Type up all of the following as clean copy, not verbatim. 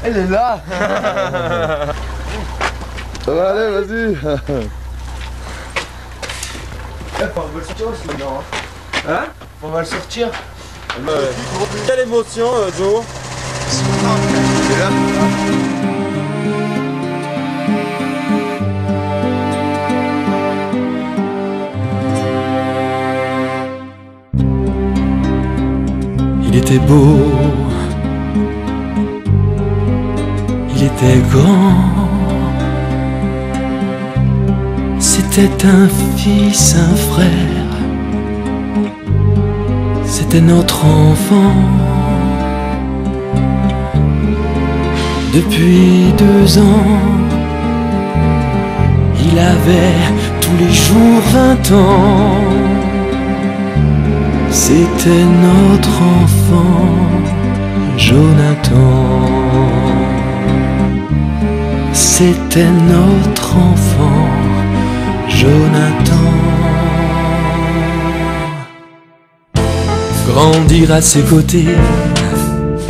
Elle est là. Allez, vas-y. On va le sortir aussi maintenant. Hein? On va le sortir. Quelle émotion, Joe? C'est là. Il était beau, il était grand, c'était un fils, un frère, c'était notre enfant. Depuis 2 ans, il avait tous les jours 20 ans. C'était notre enfant, Jonathan. C'était notre enfant, Jonathan. Grandir à ses côtés,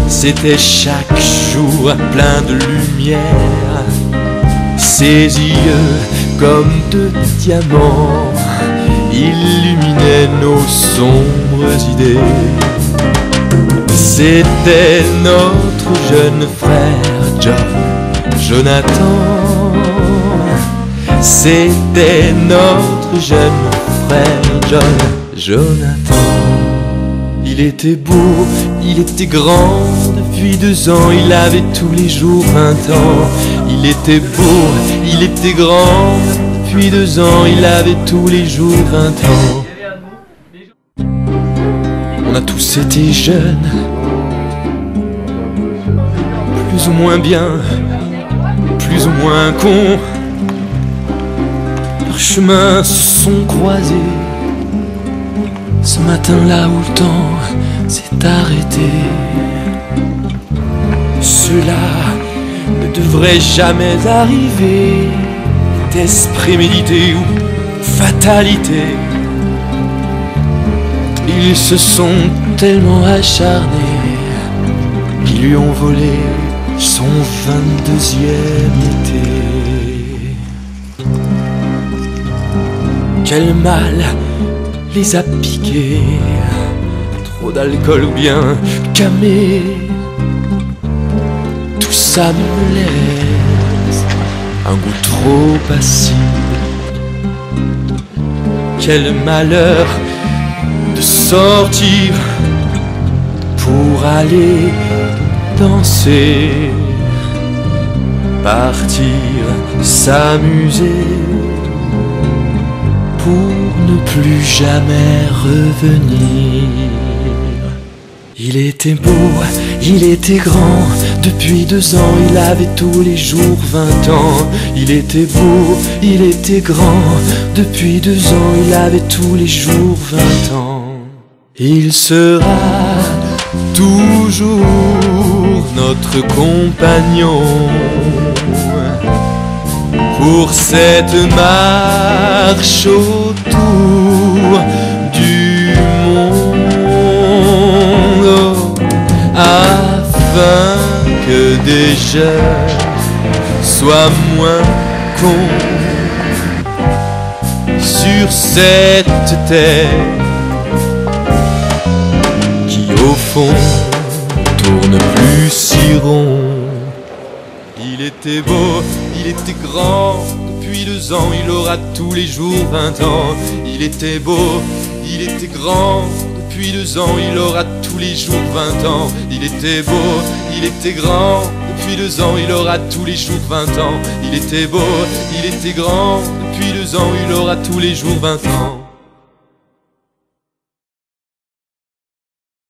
c'était chaque jour plein de lumière. Ses yeux comme de diamants illuminaient nos sombres idées. C'était notre jeune frère Jonathan. C'était notre jeune frère Jonathan. Il était beau, il était grand. Depuis 2 ans, il avait tous les jours 20 ans. Il était beau, il était grand. Depuis 2 ans, il avait tous les jours 20 ans. On a tous été jeunes, plus ou moins bien, plus ou moins cons. Leurs chemins se sont croisés ce matin-là où le temps s'est arrêté. Cela ne devrait jamais arriver. Était-ce prémédité ou fatalité? Ils se sont tellement acharnés qu'ils lui ont volé son 22e été. Quel mal les a piqués? Trop d'alcool ou bien camé? Tout ça me laisse un goût trop acide. Quel malheur de sortir pour aller danser, partir s'amuser pour ne plus jamais revenir. Il était beau, il était grand. Depuis 2 ans, il avait tous les jours 20 ans. Il était beau, il était grand. Depuis 2 ans, il avait tous les jours 20 ans. Il sera toujours notre compagnon pour cette marche autour du monde, afin que des jeunes soient moins cons sur cette terre qui au fond tourne plus si rond. Il était beau, il était grand. Depuis 2 ans, il aura tous les jours 20 ans. Il était beau, il était grand. Depuis 2 ans, il aura tous les jours 20 ans. Il était beau, il était grand. Depuis 2 ans, il aura tous les jours 20 ans. Il était beau, il était grand. Depuis 2 ans, il aura tous les jours 20 ans.